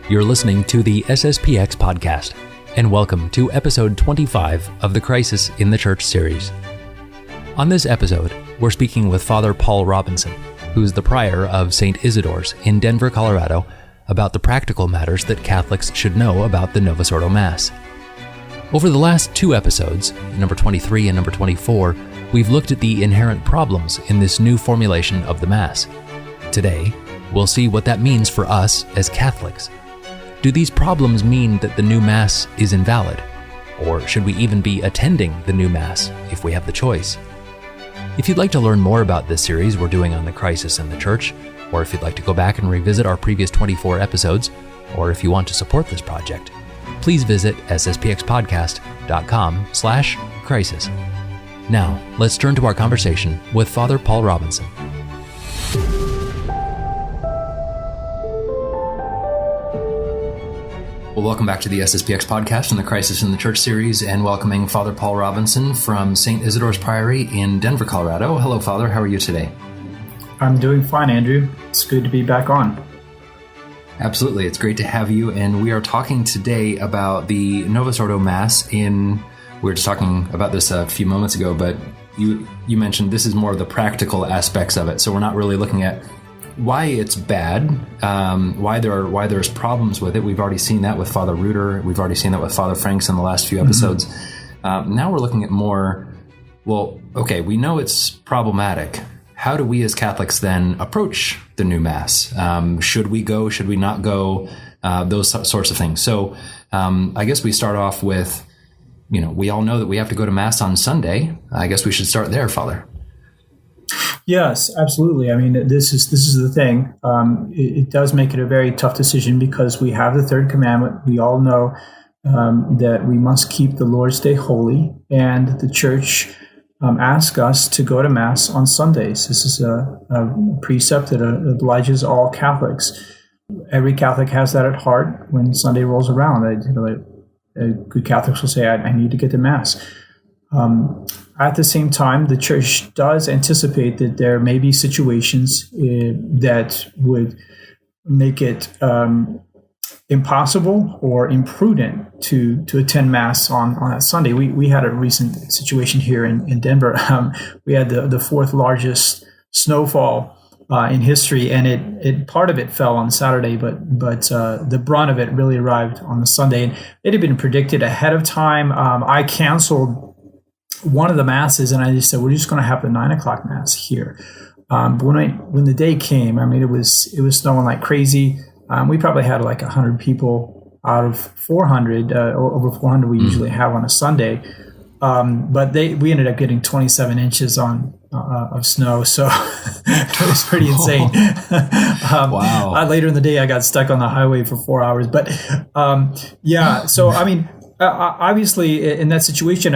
You're listening to the SSPX podcast, and welcome to episode 25 of the Crisis in the Church series. On this episode, we're speaking with Father Paul Robinson, who's the Prior of Saint Isidores in Denver, Colorado, about the practical matters that Catholics should know about the Novus Ordo Mass. Over the last two episodes, number 23 and number 24, we've looked at the inherent problems in this new formulation of the Mass. Today, we'll see what that means for us as Catholics. Do these problems mean that the new Mass is invalid? Or should we even be attending the new Mass if we have the choice? If you'd like to learn more about this series we're doing on the Crisis in the Church, or if you'd like to go back and revisit our previous 24 episodes, or if you want to support this project, please visit sspxpodcast.com/crisis. Now, let's turn to our conversation with Father Paul Robinson. Well, welcome back to the SSPX podcast and the Crisis in the Church series, and welcoming Father Paul Robinson from St. Isidore's Priory in Denver, Colorado. Hello, Father. How are you today? I'm doing fine, Andrew. It's good to be back on. Absolutely. It's great to have you, and we are talking today about the Novus Ordo Mass we were just talking about this a few moments ago, but you mentioned this is more of the practical aspects of it, so we're not really looking at why it's bad, why there's problems with it. We've already seen that with Father Reuter. We've already seen that with Father Franks in the last few episodes. Now we're looking at more, we know it's problematic. How do we as Catholics then approach the new Mass? Should we go? Should we not go? Those sorts of things. So I guess we start off with, we all know that we have to go to Mass on Sunday. I guess we should start there, Father. Yes, absolutely. I mean, this is the thing. It does make it a very tough decision because we have the third commandment. We all know that we must keep the Lord's Day holy, and the Church asks us to go to Mass on Sundays. This is a precept that obliges all Catholics. Every Catholic has that at heart when Sunday rolls around. Good Catholics will say, I need to get to Mass. At the same time, the Church does anticipate that there may be situations that would make it impossible or imprudent to attend Mass on that Sunday. We had a recent situation here in Denver. We had the fourth largest snowfall in history, and it part of it fell on Saturday, but the brunt of it really arrived on the Sunday. And it had been predicted ahead of time. I canceled one of the Masses, and I just said, we're just going to have the 9 o'clock Mass here. But when the day came, I mean, it was snowing like crazy. We probably had like 100 people out of 400, over 400 we usually have on a Sunday. But we ended up getting 27 inches of snow, so it was pretty insane. Wow. Later in the day, I got stuck on the highway for 4 hours. But so I mean, obviously, in that situation,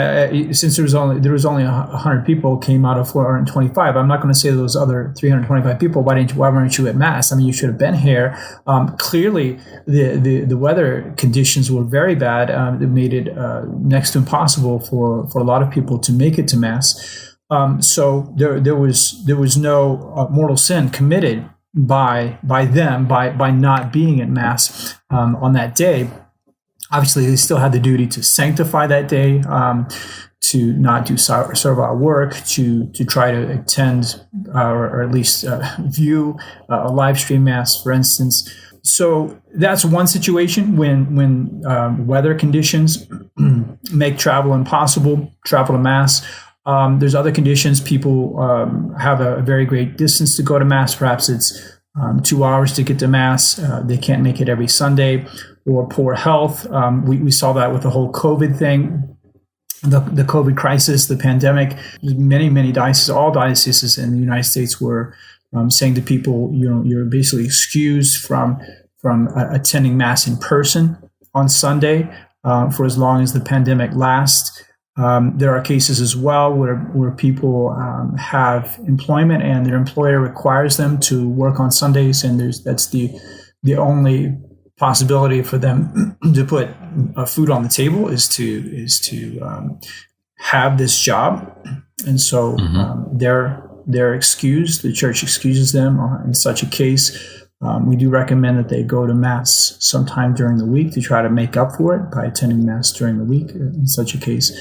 since there was only 100 people came out of 425, I'm not going to say those other 325 people, why weren't you at Mass? I mean, you should have been here. Clearly, the weather conditions were very bad. It made it next to impossible for a lot of people to make it to Mass. So there was no mortal sin committed by them by not being at Mass on that day. Obviously, they still had the duty to sanctify that day, to not do servile work, to try to attend or at least view a live stream Mass, for instance. So that's one situation when weather conditions make travel impossible, travel to Mass. There's other conditions. People have a very great distance to go to Mass. Perhaps it's 2 hours to get to Mass. They can't make it every Sunday. Or poor health. We saw that with the whole COVID thing, the COVID crisis, the pandemic. Many dioceses, all dioceses in the United States were saying to people, you're basically excused from attending Mass in person on Sunday for as long as the pandemic lasts. There are cases as well where people have employment and their employer requires them to work on Sundays, and that's the only possibility for them to put food on the table is to have this job, and so they're excused. The Church excuses them in such a case. We do recommend that they go to Mass sometime during the week to try to make up for it by attending Mass during the week in such a case.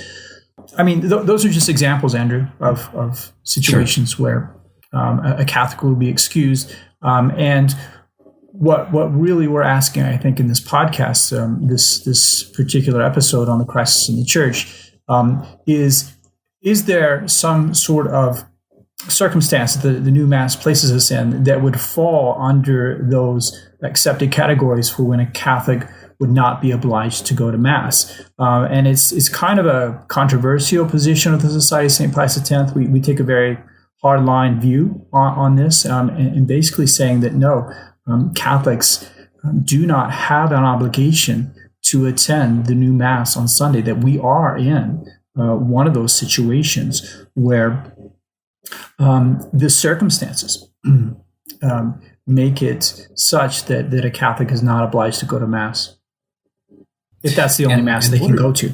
I mean, those are just examples, Andrew, of situations Sure. where a Catholic will be excused. And what really we're asking, I think, in this podcast, this particular episode on the crisis in the church, is there some sort of circumstance that the new Mass places us in that would fall under those accepted categories for when a Catholic would not be obliged to go to Mass? And it's kind of a controversial position of the Society of St. Pius X. We take a very hardline view on this, and basically saying that no, Catholics do not have an obligation to attend the new Mass on Sunday, that we are in one of those situations where the circumstances make it such that a Catholic is not obliged to go to Mass, if that's the only Mass they can go to.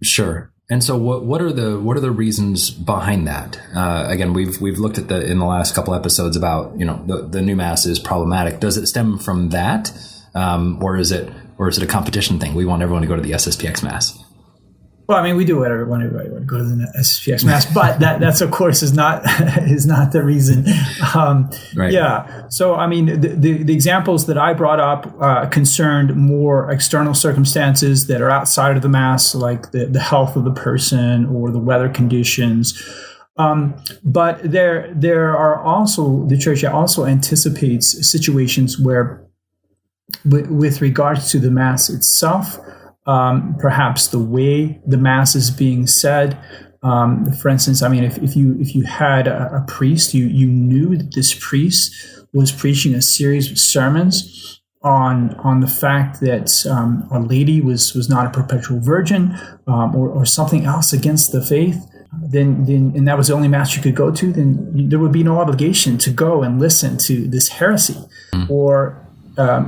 Sure. And so, what are the reasons behind that? Again, we've looked at in the last couple episodes about the new Mass is problematic. Does it stem from that, or is it a competition thing? We want everyone to go to the SSPX Mass. Well, I mean, we do want everybody to go to the SSPX Mass, but that's of course is not the reason. Right. Yeah. So, I mean, the examples that I brought up concerned more external circumstances that are outside of the Mass, like the health of the person or the weather conditions. But there are also, the Church also anticipates situations where, with regards to the Mass itself, perhaps the way the Mass is being said. For instance, I mean, if you had a priest, you knew that this priest was preaching a series of sermons on the fact that Our Lady was not a perpetual virgin, or something else against the faith, then and that was the only Mass you could go to, then there would be no obligation to go and listen to this heresy. Or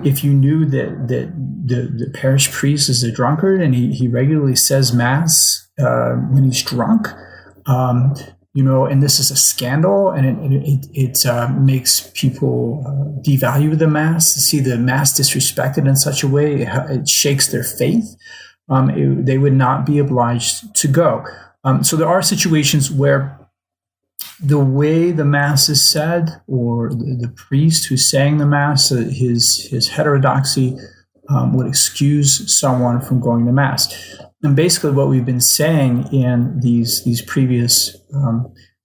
if you knew that the parish priest is a drunkard and he regularly says Mass when he's drunk, and this is a scandal, and it makes people devalue the Mass, see the Mass disrespected in such a way it shakes their faith, they would not be obliged to go. So there are situations where the way the Mass is said, or the priest who's saying the Mass, his heterodoxy would excuse someone from going to Mass. And basically what we've been saying in these previous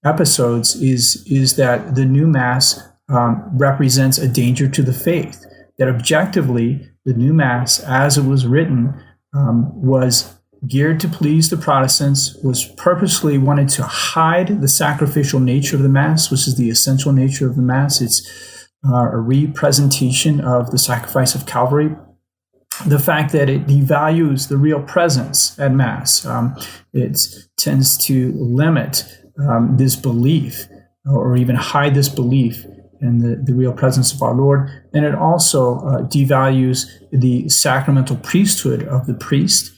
episodes is that the new Mass represents a danger to the faith, that objectively the new Mass, as it was written, was geared to please the Protestants, was purposely wanted to hide the sacrificial nature of the Mass, which is the essential nature of the Mass. It's a representation of the sacrifice of Calvary. The fact that it devalues the real presence at Mass, it tends to limit this belief, or even hide this belief in the real presence of our Lord. And it also devalues the sacramental priesthood of the priest,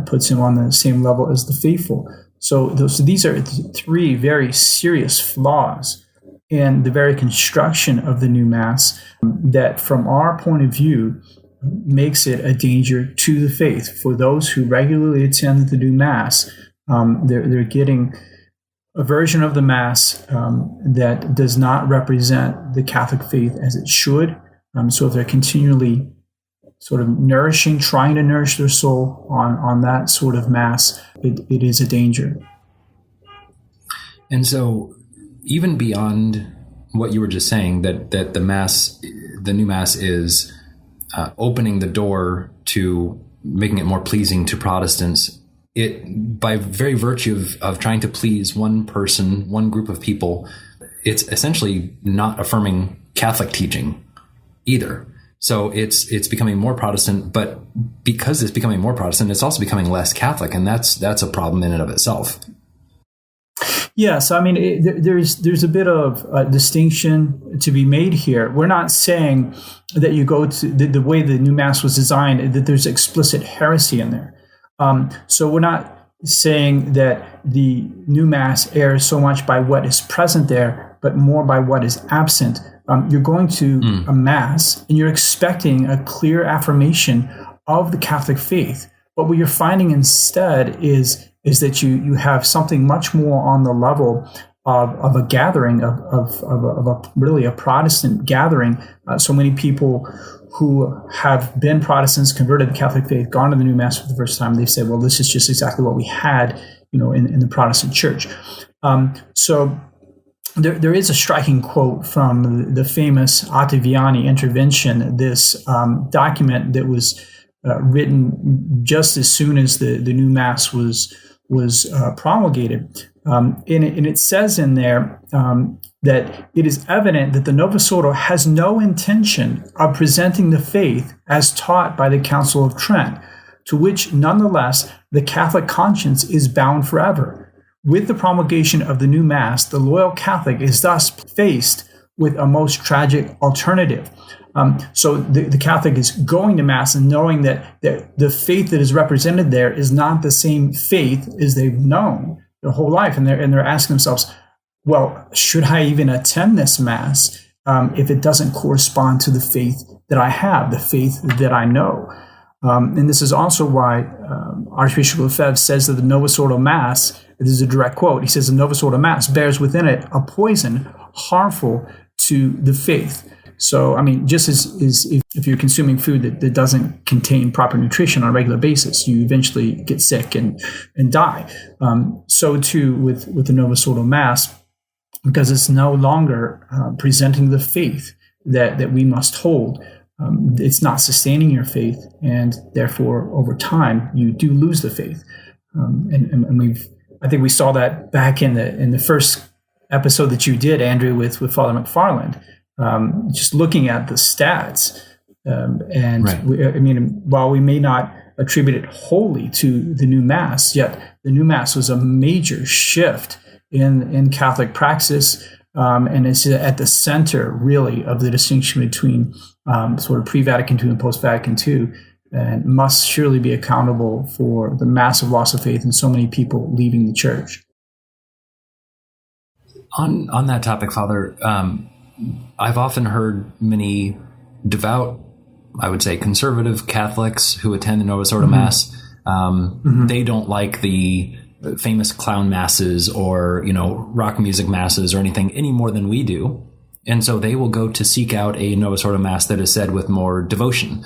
puts him on the same level as the faithful. So these are three very serious flaws in the very construction of the new Mass that, from our point of view, makes it a danger to the faith. For those who regularly attend the new Mass, they're getting a version of the Mass that does not represent the Catholic faith as it should. So if they're continually sort of trying to nourish their soul on that sort of Mass, it is a danger. And so, even beyond what you were just saying, that the new Mass is opening the door to making it more pleasing to Protestants, it, by very virtue of trying to please one person, one group of people, it's essentially not affirming Catholic teaching either. So it's becoming more Protestant, but because it's becoming more Protestant, it's also becoming less Catholic, and that's a problem in and of itself. Yes, I mean, there's a bit of a distinction to be made here. We're not saying that you go to the way the new Mass was designed, that there's explicit heresy in there. So we're not saying that the new Mass errs so much by what is present there, but more by what is absent. You're going to a Mass and you're expecting a clear affirmation of the Catholic faith. But what you're finding instead is that you have something much more on the level of a gathering, of really a Protestant gathering. So many people who have been Protestants, converted to the Catholic faith, gone to the new Mass for the first time, they say, well, this is just exactly what we had, in the Protestant church. So there is a striking quote from the famous Ottaviani Intervention, this document that was written just as soon as the new Mass was promulgated. And it says in there that it is evident that the Novus Ordo has no intention of presenting the faith as taught by the Council of Trent, to which nonetheless the Catholic conscience is bound forever. With the promulgation of the new Mass, the loyal Catholic is thus faced with a most tragic alternative. So the Catholic is going to Mass and knowing that the faith that is represented there is not the same faith as they've known their whole life, and they're asking themselves, well, should I even attend this Mass if it doesn't correspond to the faith that I have, the faith that I know? And this is also why Archbishop Lefebvre says that the Novus Ordo Mass, this is a direct quote, he says the Novus Ordo Mass bears within it a poison harmful to the faith. So, just as if you're consuming food that doesn't contain proper nutrition on a regular basis, you eventually get sick and die. So too with the Novus Ordo Mass, because it's no longer presenting the faith that we must hold. It's not sustaining your faith, and therefore, over time, you do lose the faith. I think we saw that back in the first episode that you did, Andrew, with Father McFarland. Just looking at the stats, right. While we may not attribute it wholly to the new Mass, yet the new Mass was a major shift in Catholic praxis, and it's at the center, really, of the distinction between sort of pre-Vatican II and post-Vatican II, and must surely be accountable for the massive loss of faith and so many people leaving the Church. On that topic, Father, I've often heard many devout, I would say conservative Catholics who attend the Novus Ordo Mass. They don't like the famous clown masses or, rock music masses or anything any more than we do. And so they will go to seek out a Novus Ordo Mass that is said with more devotion,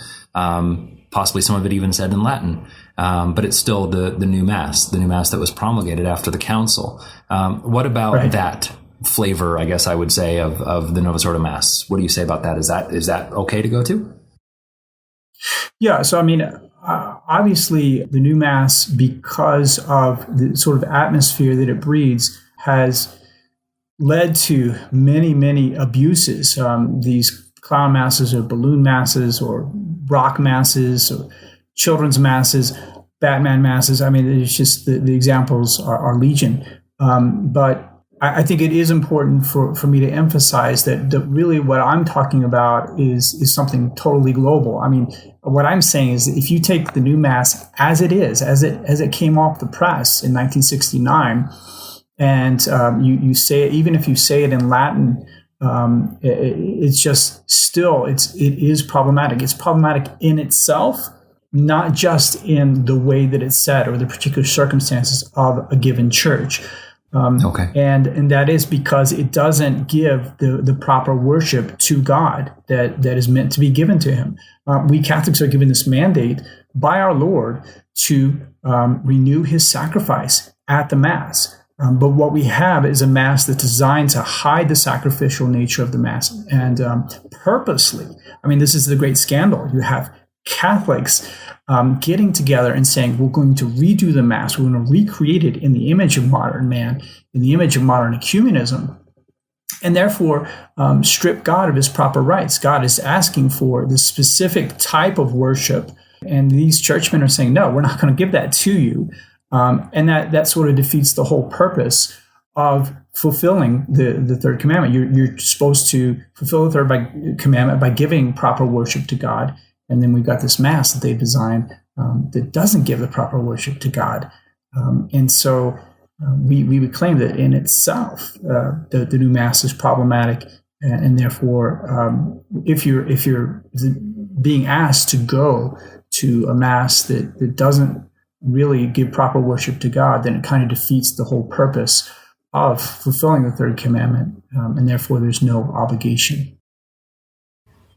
possibly some of it even said in Latin. But it's still the new Mass that was promulgated after the Council. What about that flavor, I guess I would say, of the Novus Ordo Mass? What do you say about that? Is that okay to go to? Yeah, so obviously the new Mass, because of the sort of atmosphere that it breeds, has led to many, many abuses. These clown masses or balloon masses or rock masses or children's masses, Batman masses. It's just the examples are legion. But I think it is important for me to emphasize that really what I'm talking about is something totally global. What I'm saying is that if you take the new Mass as it is, as it came off the press in 1969, and you say it, even if you say it in Latin, it's just still it is problematic. It's problematic in itself, not just in the way that it's said or the particular circumstances of a given church. And that is because it doesn't give the proper worship to God that is meant to be given to him. We Catholics are given this mandate by our Lord to renew his sacrifice at the Mass. But what we have is a Mass that's designed to hide the sacrificial nature of the Mass. And purposely, this is the great scandal. You have Catholics getting together and saying, we're going to redo the Mass. We're going to recreate it in the image of modern man, in the image of modern ecumenism, and therefore strip God of his proper rights. God is asking for the specific type of worship, and these churchmen are saying, no, we're not going to give that to you. And that sort of defeats the whole purpose of fulfilling the third commandment. You're supposed to fulfill the third commandment by giving proper worship to God. And then we've got this Mass that they've designed that doesn't give the proper worship to God. And so we would claim that in itself, the new Mass is problematic, and therefore, if you're being asked to go to a Mass that doesn't really give proper worship to God, then it kind of defeats the whole purpose of fulfilling the third commandment, and therefore there's no obligation.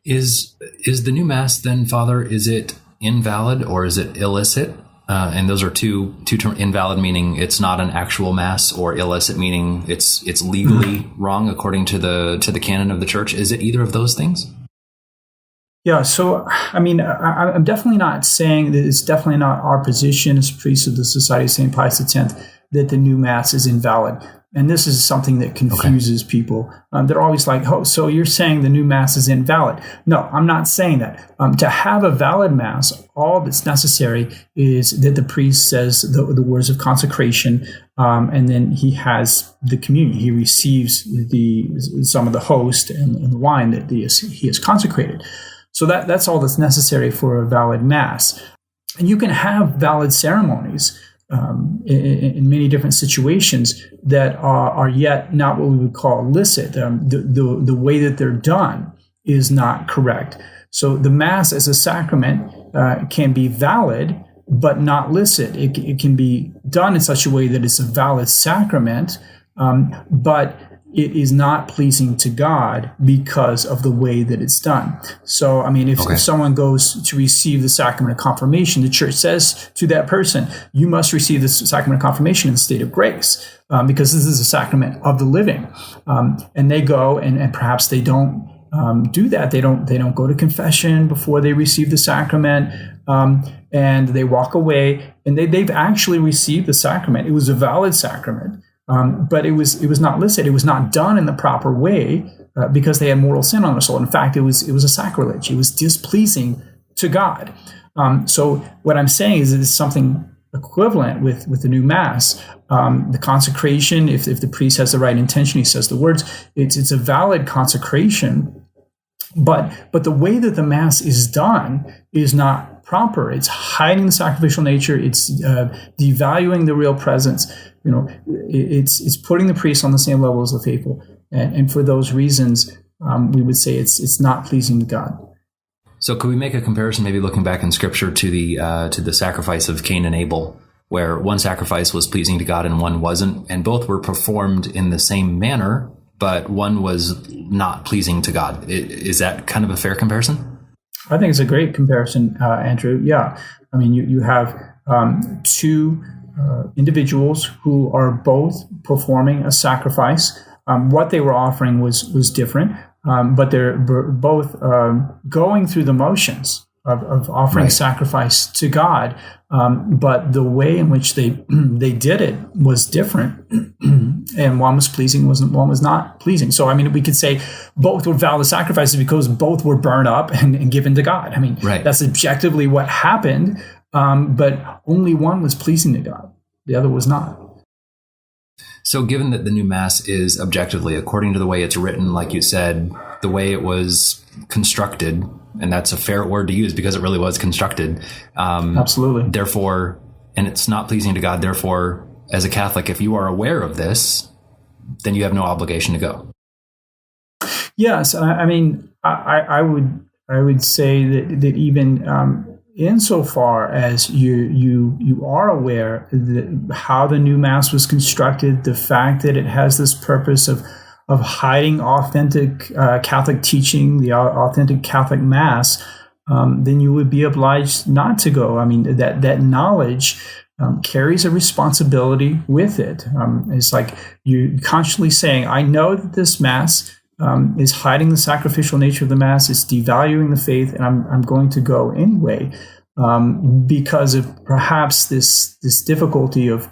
Is the new Mass then, Father, is it invalid or is it illicit? And those are two terms. Invalid meaning it's not an actual Mass, or illicit meaning it's legally wrong according to the canon of the Church. Is it either of those things? Yeah, so I mean, I'm definitely not saying that it's definitely not our position as priests of the Society of St. Pius X that the new Mass is invalid. And this is something that confuses people. They're always like, oh, so you're saying the new Mass is invalid. No, I'm not saying that. To have a valid Mass, all that's necessary is that the priest says the words of consecration, and then he has the communion. He receives some of the host and the wine that he has consecrated. So that's all that's necessary for a valid Mass. And you can have valid ceremonies in many different situations that are yet not what we would call illicit. The way that they're done is not correct. So the Mass as a sacrament can be valid, but not licit. It can be done in such a way that it's a valid sacrament, but it is not pleasing to God because of the way that it's done. So, I mean, if someone goes to receive the sacrament of confirmation, the Church says to that person, you must receive the sacrament of confirmation in the state of grace, because this is a sacrament of the living. And they go and perhaps they don't do that. They don't go to confession before they receive the sacrament, and they walk away and they've actually received the sacrament. It was a valid sacrament. But it was not licit. It was not done in the proper way because they had mortal sin on their soul. In fact, it was a sacrilege. It was displeasing to God. So what I'm saying is that it's something equivalent with the new Mass. The consecration, if the priest has the right intention, he says the words, it's a valid consecration. But the way that the Mass is done is not proper. It's hiding the sacrificial nature. It's devaluing the real presence. It's putting the priest on the same level as the faithful, and for those reasons, we would say it's not pleasing to God. So, could we make a comparison, maybe looking back in Scripture, to the sacrifice of Cain and Abel, where one sacrifice was pleasing to God and one wasn't, and both were performed in the same manner, but one was not pleasing to God? Is that kind of a fair comparison? I think it's a great comparison, Andrew. Yeah, I mean, you have two individuals who are both performing a sacrifice. What they were offering was different, but they're both going through the motions of offering sacrifice to God. But the way in which they did it was different, and one was pleasing, one was not pleasing. So, I mean, we could say both were valid sacrifices because both were burned up and given to God. I mean, that's objectively what happened. But only one was pleasing to God. The other was not. So given that the new Mass is objectively, according to the way it's written, like you said, the way it was constructed, and that's a fair word to use because it really was constructed. Absolutely. Therefore, and it's not pleasing to God. Therefore, as a Catholic, if you are aware of this, then you have no obligation to go. Yes. I mean, I would say that even insofar as you are aware that how the new Mass was constructed, the fact that it has this purpose of hiding authentic Catholic teaching, the authentic Catholic Mass, then you would be obliged not to go. I mean, that knowledge carries a responsibility with it. It's like you consciously saying, I know that this Mass is hiding the sacrificial nature of the Mass. It's devaluing the faith, and I'm going to go anyway because of perhaps this difficulty of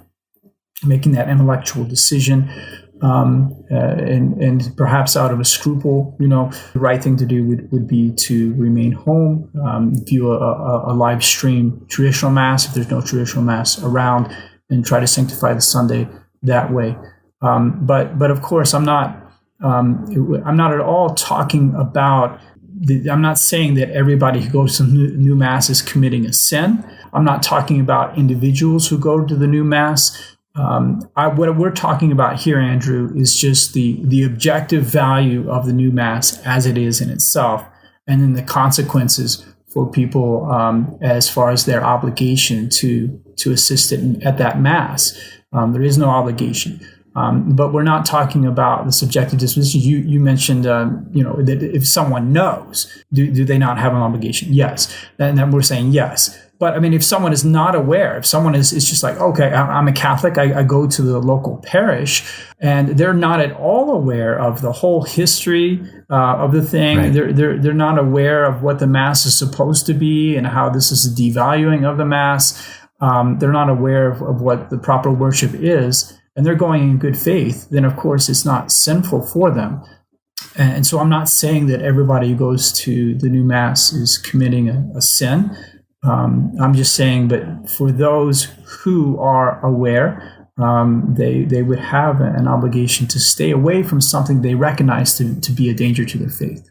making that intellectual decision, and perhaps out of a scruple. The right thing to do would be to remain home, view a live stream traditional Mass if there's no traditional Mass around, and try to sanctify the Sunday that way. But of course, I'm not at all talking about. I'm not saying that everybody who goes to new Mass is committing a sin. I'm not talking about individuals who go to the new Mass. What we're talking about here, Andrew, is just the objective value of the new Mass as it is in itself, and then the consequences for people as far as their obligation to assist at that Mass. There is no obligation. But we're not talking about the subjective disposition. You mentioned, that if someone knows, do they not have an obligation? Yes. And then we're saying yes. But I mean, if someone is not aware, if someone is just like, okay, I'm a Catholic, I go to the local parish, and they're not at all aware of the whole history of the thing. Right. They're not aware of what the Mass is supposed to be and how this is a devaluing of the Mass. They're not aware of what the proper worship is, and they're going in good faith, then of course it's not sinful for them. And so I'm not saying that everybody who goes to the new Mass is committing a sin. I'm just saying that for those who are aware, they would have an obligation to stay away from something they recognize to be a danger to their faith.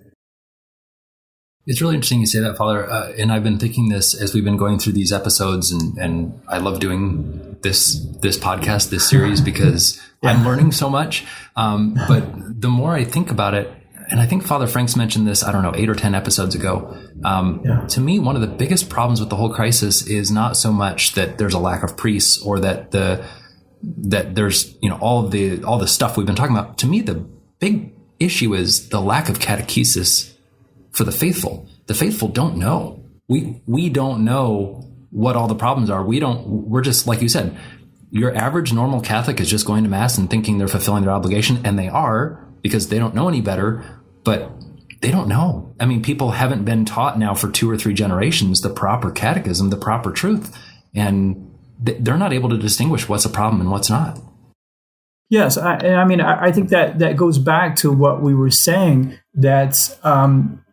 It's really interesting you say that, Father. And I've been thinking this as we've been going through these episodes, and I love doing this podcast, this series, because I'm learning so much. But the more I think about it, and I think Father Franks mentioned this, 8 or 10 episodes ago. To me, one of the biggest problems with the whole crisis is not so much that there's a lack of priests or that there's all the stuff we've been talking about. To me, the big issue is the lack of catechesis for the faithful. The faithful don't know. We don't know what all the problems are. We're just, like you said, your average normal Catholic is just going to Mass and thinking they're fulfilling their obligation, and they are, because they don't know any better, but they don't know. I mean, people haven't been taught now for 2 or 3 generations the proper catechism, the proper truth, and they're not able to distinguish what's a problem and what's not. Yes, I think that goes back to what we were saying, that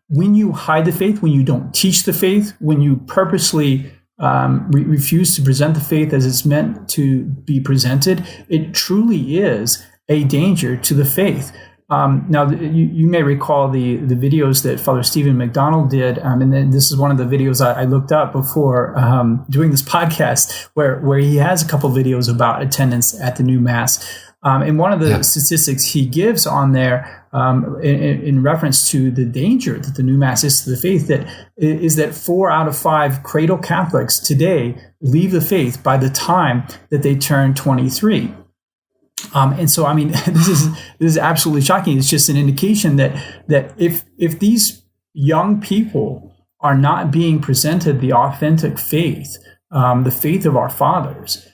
when you hide the faith, when you don't teach the faith, when you purposely refuse to present the faith as it's meant to be presented, it truly is a danger to the faith. Now, you may recall the videos that Father Stephen McDonald did, and then this is one of the videos I looked up before doing this podcast, where he has a couple videos about attendance at the new Mass. And one of the statistics he gives on there, in reference to the danger that the new Mass is to the faith, that 4 out of 5 cradle Catholics today leave the faith by the time that they turn 23. And so, I mean, this is absolutely shocking. It's just an indication that if these young people are not being presented the authentic faith, the faith of our fathers,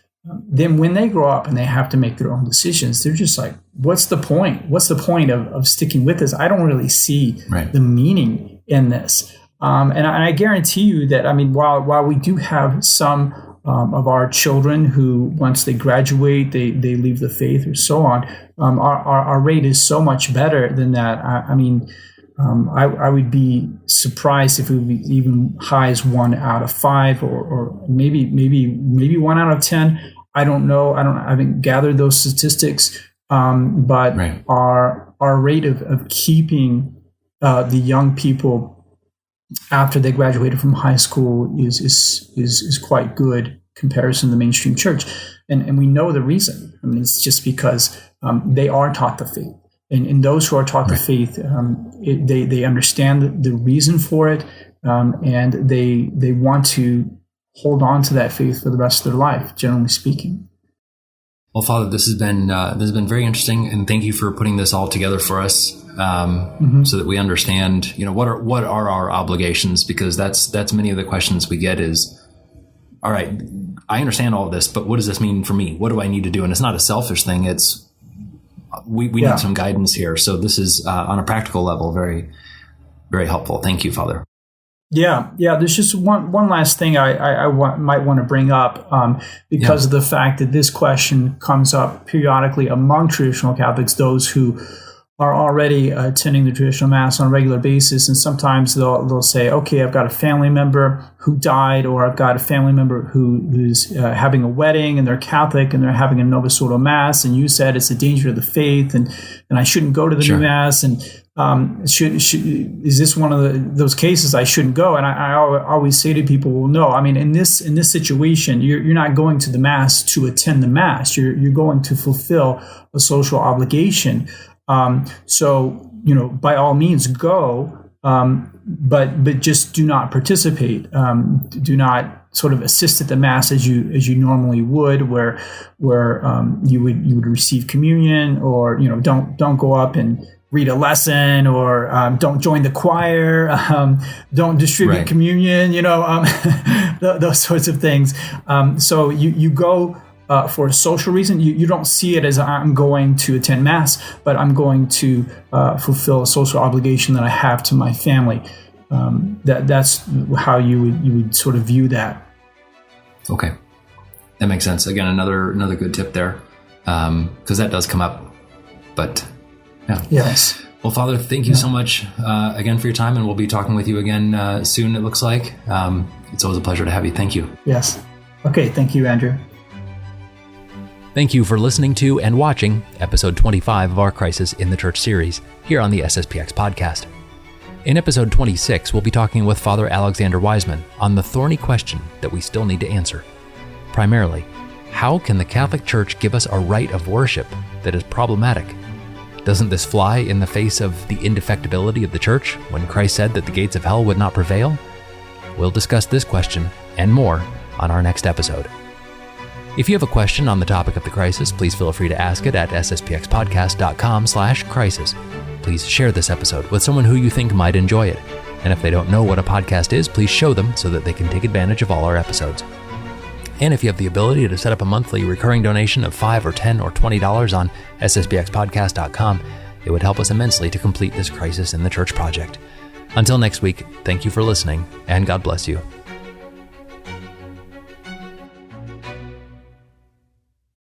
then when they grow up and they have to make their own decisions, they're just like, what's the point? What's the point of sticking with this? I don't really see the meaning in this. And I guarantee you that, I mean, while we do have some of our children who, once they graduate, they leave the faith or so on, our rate is so much better than that. I would be surprised if it would be even high as 1 out of 5 or maybe 1 out of 10. I don't know. I haven't gathered those statistics. But our rate of keeping the young people after they graduated from high school is quite good in comparison to the mainstream church. And we know the reason. I mean, it's just because they are taught the faith. And those who are taught the faith, they understand the reason for it, and they want to hold on to that faith for the rest of their life, generally speaking. Well, Father, this has been very interesting, and thank you for putting this all together for us, so that we understand, what are our obligations, because that's many of the questions we get is, all right, I understand all of this, but what does this mean for me? What do I need to do? And it's not a selfish thing. It's we need some guidance here. So this is on a practical level, very, very helpful. Thank you, Father. Yeah. There's just one last thing I might want to bring up because of the fact that this question comes up periodically among traditional Catholics, those who are already attending the traditional Mass on a regular basis. And sometimes they'll say, okay, I've got a family member who died, or I've got a family member who's having a wedding and they're Catholic and they're having a Novus Ordo Mass. And you said it's a danger to the faith and I shouldn't go to the new Mass. And is this one of those cases I shouldn't go? And I always say to people, well, no. I mean, in this situation, you're not going to the Mass to attend the Mass. You're going to fulfill a social obligation. So, by all means, go. But just do not participate. Do not sort of assist at the Mass as you normally would, where you would receive communion, or don't go up and read a lesson, or don't join the choir, don't distribute communion, those sorts of things. So you go for a social reason. You don't see it as I'm going to attend Mass, but I'm going to fulfill a social obligation that I have to my family. That's how you would sort of view that. Okay, that makes sense. Again, another good tip there, because that does come up. But yeah. Yes. Well, Father, thank you so much again for your time, and we'll be talking with you again soon. It looks like it's always a pleasure to have you. Thank you. Yes. Okay. Thank you, Andrew. Thank you for listening to and watching episode 25 of our Crisis in the Church series here on the SSPX podcast. In episode 26, we'll be talking with Father Alexander Wiseman on the thorny question that we still need to answer. Primarily, how can the Catholic Church give us a rite of worship that is problematic? Doesn't this fly in the face of the indefectibility of the Church when Christ said that the gates of hell would not prevail? We'll discuss this question and more on our next episode. If you have a question on the topic of the crisis, please feel free to ask it at sspxpodcast.com/crisis. Please share this episode with someone who you think might enjoy it. And if they don't know what a podcast is, please show them so that they can take advantage of all our episodes. And if you have the ability to set up a monthly recurring donation of $5 or $10 or $20 on sspxpodcast.com, it would help us immensely to complete this Crisis in the Church project. Until next week, thank you for listening, and God bless you.